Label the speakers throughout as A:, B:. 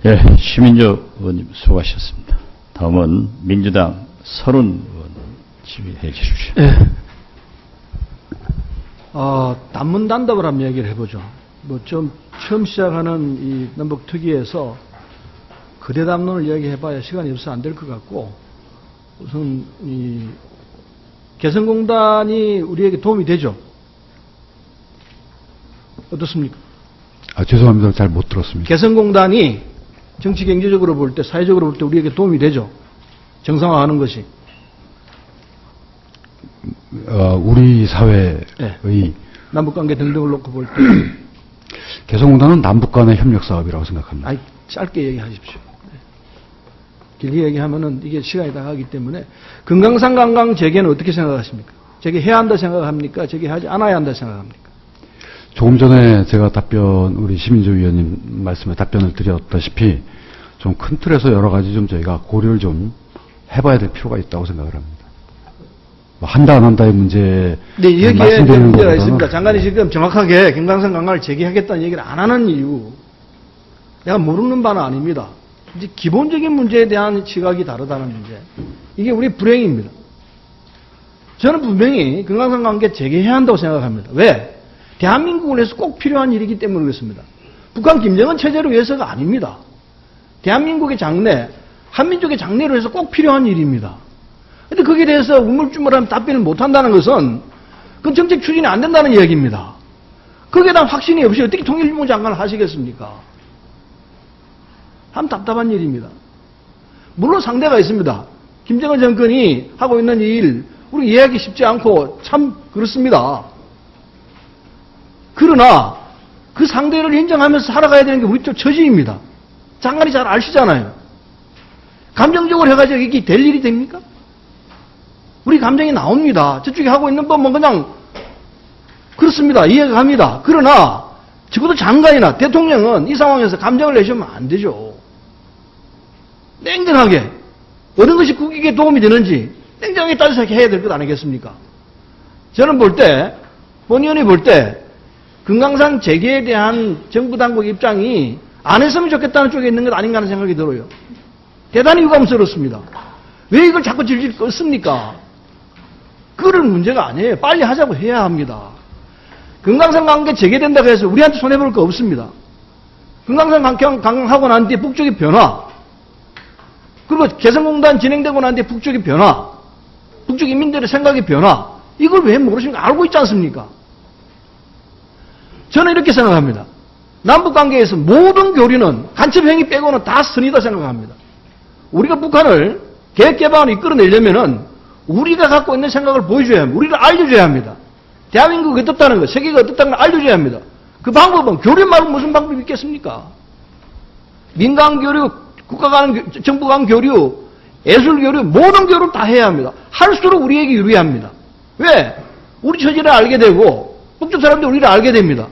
A: 예, 시민조 의원님 수고하셨습니다. 다음은 민주당 서른 의원 질의해 주십시오.
B: 예. 단문단답을 한번 얘기를 해보죠. 처음 시작하는 이 남북특위에서 거대담론을 이야기해봐야 시간이 없어 안 될 것 같고, 우선 이 개성공단이 우리에게 도움이 되죠? 어떻습니까?
C: 죄송합니다. 잘 못 들었습니다.
B: 개성공단이 정치 경제적으로 볼 때, 사회적으로 볼 때 우리에게 도움이 되죠? 정상화하는 것이.
C: 우리 사회의
B: 네. 남북관계 등등을 놓고 볼 때.
C: 개성공단은 남북 간의 협력 사업이라고 생각합니다.
B: 짧게 얘기하십시오. 길게 얘기하면은 이게 시간이 다 가기 때문에 금강산 관광 재개는 어떻게 생각하십니까? 재개해야 한다 생각합니까? 재개하지 않아야 한다 생각합니까?
C: 조금 전에 제가 우리 시민조 위원님 말씀에 답변을 드렸다시피 좀 큰 틀에서 여러 가지 좀 저희가 고려를 좀 해봐야 될 필요가 있다고 생각을 합니다. 한다 안 한다의 문제.
B: 네, 여기에 문제가 있습니다. 장관이 지금 정확하게 금강산 관광을 재개하겠다는 얘기를 안 하는 이유, 내가 모르는 바는 아닙니다. 이제 기본적인 문제에 대한 시각이 다르다는 문제. 이게 우리 불행입니다. 저는 분명히 금강산 관계 재개해야 한다고 생각합니다. 왜? 대한민국을 위해서 꼭 필요한 일이기 때문에 그렇습니다. 북한 김정은 체제를 위해서가 아닙니다. 대한민국의 장래, 한민족의 장래를 위해서 꼭 필요한 일입니다. 근데 거기에 대해서 우물쭈물하면 답변을 못한다는 것은 그건 정책 추진이 안 된다는 이야기입니다. 거기에 대한 확신이 없이 어떻게 통일부 장관을 하시겠습니까? 참 답답한 일입니다. 물론 상대가 있습니다. 김정은 정권이 하고 있는 일, 우리 이해하기 쉽지 않고 참 그렇습니다. 그러나 그 상대를 인정하면서 살아가야 되는 게 우리 쪽 처지입니다. 장관이 잘 아시잖아요. 감정적으로 해가지고 이게 될 일이 됩니까? 우리 감정이 나옵니다. 저쪽이 하고 있는 법은 그냥 그렇습니다. 이해가 갑니다. 그러나 적어도 장관이나 대통령은 이 상황에서 감정을 내시면 안 되죠. 냉정하게 어느 것이 국익에 도움이 되는지 냉정하게 따져서 해야 될 것 아니겠습니까? 저는 볼 때, 본의원이 볼 때 금강산 재개에 대한 정부 당국 입장이 안 했으면 좋겠다는 쪽에 있는 것 아닌가 하는 생각이 들어요. 대단히 유감스럽습니다. 왜 이걸 자꾸 질질 껐습니까? 그런 문제가 아니에요. 빨리 하자고 해야 합니다. 금강산 관계 재개된다고 해서 우리한테 손해볼 거 없습니다. 금강산 관광하고 난 뒤에 북쪽의 변화, 그리고 개성공단 진행되고 난 뒤에 북쪽의 변화, 북쪽 인민들의 생각의 변화, 이걸 왜 모르십니까? 알고 있지 않습니까? 저는 이렇게 생각합니다. 남북관계에서 모든 교류는 간첩행위 빼고는 다 선이다 생각합니다. 우리가 북한을 계획개방을 이끌어내려면은 우리가 갖고 있는 생각을 보여줘야 합니다. 우리를 알려줘야 합니다. 대한민국이 어떻다는 것, 세계가 어떻다는 걸 알려줘야 합니다. 그 방법은 교류 말고 무슨 방법이 있겠습니까? 민간 교류, 국가 간, 정부 간 교류, 예술 교류, 모든 교류를 다 해야 합니다. 할수록 우리에게 유리합니다. 왜? 우리 처지를 알게 되고 북쪽 사람들이 우리를 알게 됩니다.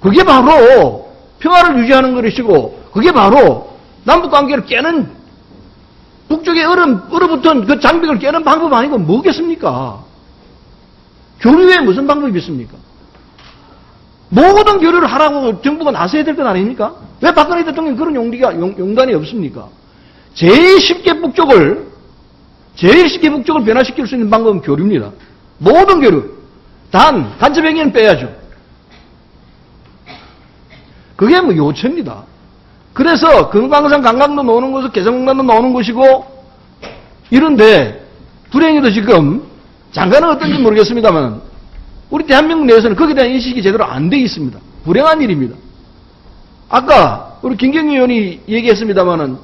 B: 그게 바로 평화를 유지하는 것이고, 그게 바로 남북관계를 깨는, 북쪽에 얼어붙은 그 장벽을 깨는 방법 아니고 뭐겠습니까? 교류에 무슨 방법이 있습니까? 모든 교류를 하라고 정부가 나서야 될 것 아닙니까? 왜 박근혜 대통령 그런 용단이 없습니까? 제일 쉽게 북쪽을 변화시킬 수 있는 방법은 교류입니다. 모든 교류. 단, 간첩행위는 빼야죠. 그게 뭐 요체입니다. 그래서 금강산 관광도 나오는 곳은 개성공단도 나오는 곳이고 이런데 불행히도 지금 장관은 어떤지 모르겠습니다만 우리 대한민국 내에서는 거기에 대한 인식이 제대로 안 돼 있습니다. 불행한 일입니다. 아까 우리 김경희 의원이 얘기했습니다마는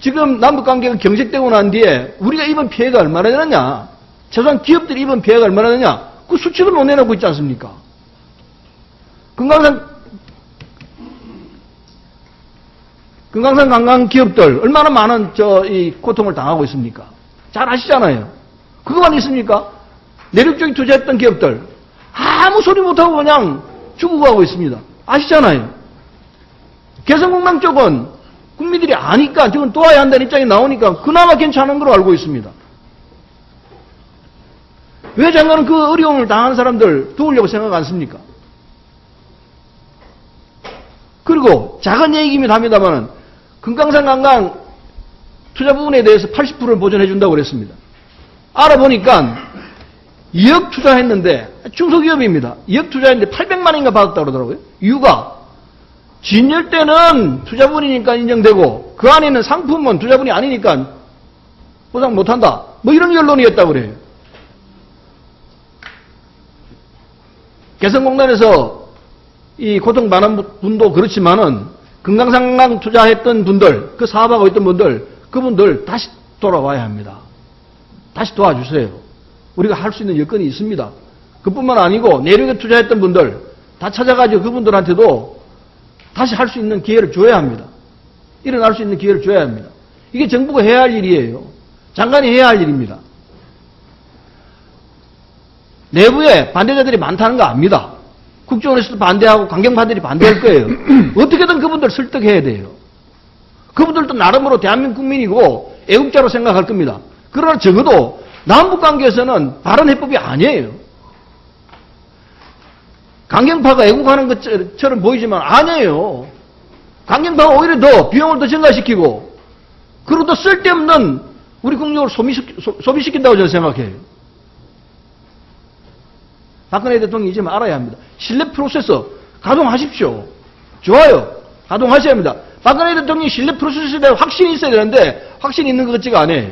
B: 지금 남북관계가 경색되고 난 뒤에 우리가 입은 피해가 얼마나 되느냐, 최소한 기업들이 입은 피해가 얼마나 되느냐, 그 수치도 못 내놓고 있지 않습니까? 금강산 관광 기업들 얼마나 많은 이 고통을 당하고 있습니까? 잘 아시잖아요. 그거만 있습니까? 내륙 쪽에 투자했던 기업들 아무 소리 못하고 그냥 죽어가고 있습니다. 아시잖아요. 개성공단 쪽은 국민들이 아니까 지금 도와야 한다는 입장이 나오니까 그나마 괜찮은 걸로 알고 있습니다. 왜 장관은 그 어려움을 당하는 사람들 도우려고 생각 않습니까? 그리고 작은 얘기이긴 합니다만은 금강산 관광 투자 부분에 대해서 80%를 보전해 준다고 그랬습니다. 알아보니까 2억 투자했는데, 중소기업입니다. 2억 투자했는데 800만 원인가 받았다고 그러더라고요. 이유가 진열 때는 투자분이니까 인정되고 그 안에 있는 상품은 투자분이 아니니까 보상 못한다. 뭐 이런 결론이었다고 그래요. 개성공단에서 이 고통받는 분도 그렇지만은 금강산강 투자했던 분들, 그 사업하고 있던 분들, 그분들 다시 돌아와야 합니다. 다시 도와주세요. 우리가 할 수 있는 여건이 있습니다. 그뿐만 아니고 내륙에 투자했던 분들 다 찾아가지고 그분들한테도 다시 할 수 있는 기회를 줘야 합니다. 일어날 수 있는 기회를 줘야 합니다. 이게 정부가 해야 할 일이에요. 장관이 해야 할 일입니다. 내부에 반대자들이 많다는 거 압니다. 국정원에서도 반대하고 강경파들이 반대할 거예요. 어떻게든 그분들 설득해야 돼요. 그분들도 나름으로 대한민국 국민이고 애국자로 생각할 겁니다. 그러나 적어도 남북관계에서는 바른 해법이 아니에요. 강경파가 애국하는 것처럼 보이지만 아니에요. 강경파가 오히려 더 비용을 더 증가시키고 그리고 또 쓸데없는 우리 국력을 소비시킨다고 저는 생각해요. 박근혜 대통령이 이제 알아야 합니다. 신뢰 프로세서 가동하십시오. 좋아요. 가동하셔야 합니다. 박근혜 대통령이 신뢰 프로세스에 대한 확신이 있어야 되는데 확신이 있는 것 같지가 않아요.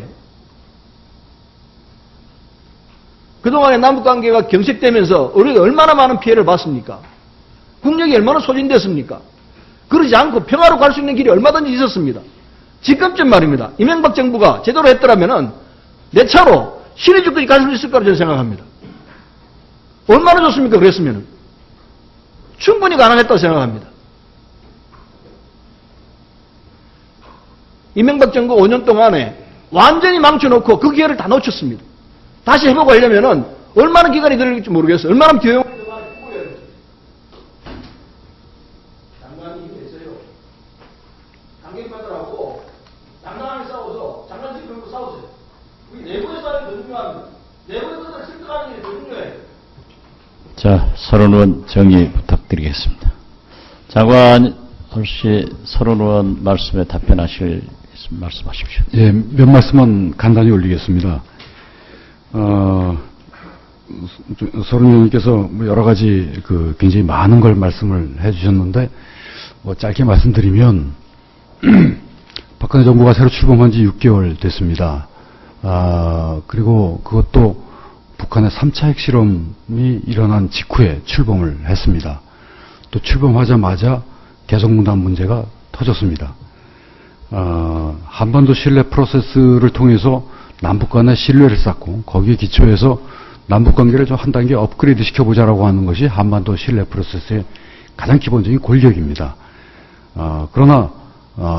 B: 그동안에 남북관계가 경색되면서 우리가 얼마나 많은 피해를 봤습니까? 국력이 얼마나 소진됐습니까? 그러지 않고 평화로 갈 수 있는 길이 얼마든지 있었습니다. 지금쯤 말입니다. 이명박 정부가 제대로 했더라면 내 차로 신의주까지 갈 수 있을 거라고 저는 생각합니다. 얼마나 좋습니까? 그랬으면 충분히 가능했다고 생각합니다. 이명박 정부 5년 동안에 완전히 망쳐놓고 그 기회를 다 놓쳤습니다. 다시 회복을 하려면은 얼마나 기간이 들을지 모르겠어요. 얼마나 비용을 장관이 있어요. 강경파들하고 장난하게 싸워서 장난식 걸고 싸우세요. 우리 내부의 싸움이 더 중요합니다. 내부의 것을 설득하는 일이 더 중요해요.
A: 자, 서른 의원 정의 부탁드리겠습니다. 장관 혹시 서른 의원 말씀에 답변하실 말씀하십시오.
C: 예, 몇 말씀만 간단히 올리겠습니다. 서른 의원님께서 여러 가지 굉장히 많은 걸 말씀을 해주셨는데 짧게 말씀드리면 박근혜 정부가 새로 출범한 지 6개월 됐습니다. 그리고 그것도 북한의 3차 핵실험이 일어난 직후에 출범을 했습니다. 또 출범하자마자 개성공단 문제가 터졌습니다. 한반도 신뢰 프로세스를 통해서 남북 간의 신뢰를 쌓고 거기에 기초해서 남북관계를 좀 한 단계 업그레이드 시켜보자라고 하는 것이 한반도 신뢰 프로세스의 가장 기본적인 골격입니다. 그러나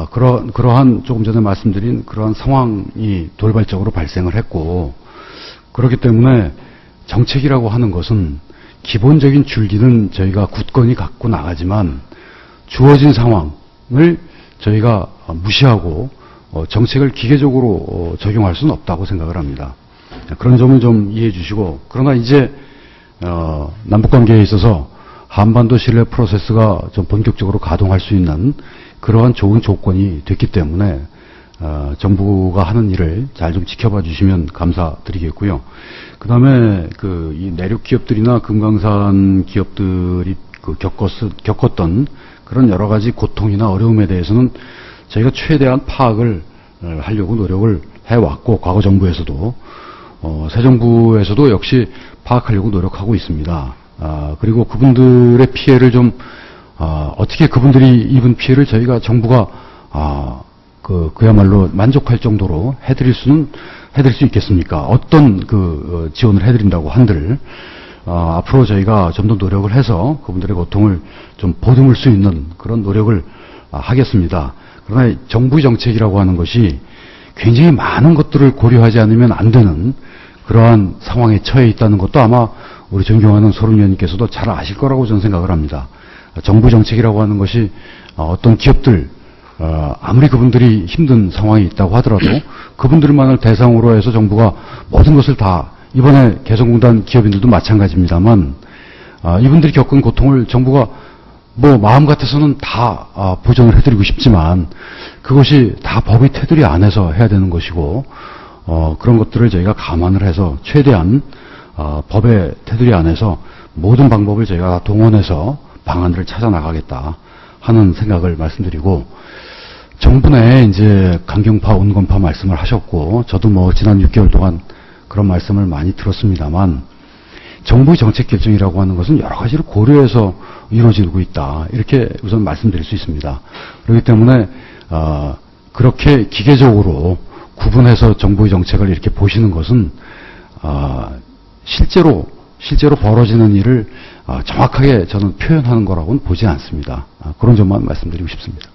C: 그러한 조금 전에 말씀드린 그러한 상황이 돌발적으로 발생을 했고 그렇기 때문에 정책이라고 하는 것은 기본적인 줄기는 저희가 굳건히 갖고 나가지만 주어진 상황을 저희가 무시하고 정책을 기계적으로 적용할 수는 없다고 생각을 합니다. 그런 점을 좀 이해해 주시고 그러나 이제 남북관계에 있어서 한반도 신뢰 프로세스가 좀 본격적으로 가동할 수 있는 그러한 좋은 조건이 됐기 때문에 정부가 하는 일을 잘 좀 지켜봐 주시면 감사드리겠고요. 그 다음에 이 내륙 기업들이나 금강산 기업들이 겪었던 그런 여러 가지 고통이나 어려움에 대해서는 저희가 최대한 파악을 하려고 노력을 해왔고 과거 정부에서도 새 정부에서도 역시 파악하려고 노력하고 있습니다. 그리고 그분들의 피해를 좀 어떻게 그분들이 입은 피해를 저희가 정부가 그야말로 만족할 정도로 해드릴 수 있겠습니까? 어떤 지원을 해드린다고 한들 앞으로 저희가 좀 더 노력을 해서 그분들의 고통을 좀 보듬을 수 있는 그런 노력을 하겠습니다. 그러나 정부 정책이라고 하는 것이 굉장히 많은 것들을 고려하지 않으면 안 되는 그러한 상황에 처해 있다는 것도 아마 우리 존경하는 서른 의원님께서도 잘 아실 거라고 저는 생각을 합니다. 정부 정책이라고 하는 것이 어떤 기업들 아무리 그분들이 힘든 상황이 있다고 하더라도 그분들만을 대상으로 해서 정부가 모든 것을 다 이번에 개성공단 기업인들도 마찬가지입니다만 이분들이 겪은 고통을 정부가 마음 같아서는 다 보전을 해드리고 싶지만 그것이 다 법의 테두리 안에서 해야 되는 것이고 그런 것들을 저희가 감안을 해서 최대한 법의 테두리 안에서 모든 방법을 저희가 동원해서 방안들을 찾아 나가겠다 하는 생각을 말씀드리고, 정부 내에 이제 강경파, 온건파 말씀을 하셨고, 저도 뭐 지난 6개월 동안 그런 말씀을 많이 들었습니다만, 정부의 정책 결정이라고 하는 것은 여러 가지를 고려해서 이루어지고 있다, 이렇게 우선 말씀드릴 수 있습니다. 그렇기 때문에 그렇게 기계적으로 구분해서 정부의 정책을 이렇게 보시는 것은 실제로 벌어지는 일을 정확하게 저는 표현하는 거라고는 보지 않습니다. 그런 점만 말씀드리고 싶습니다.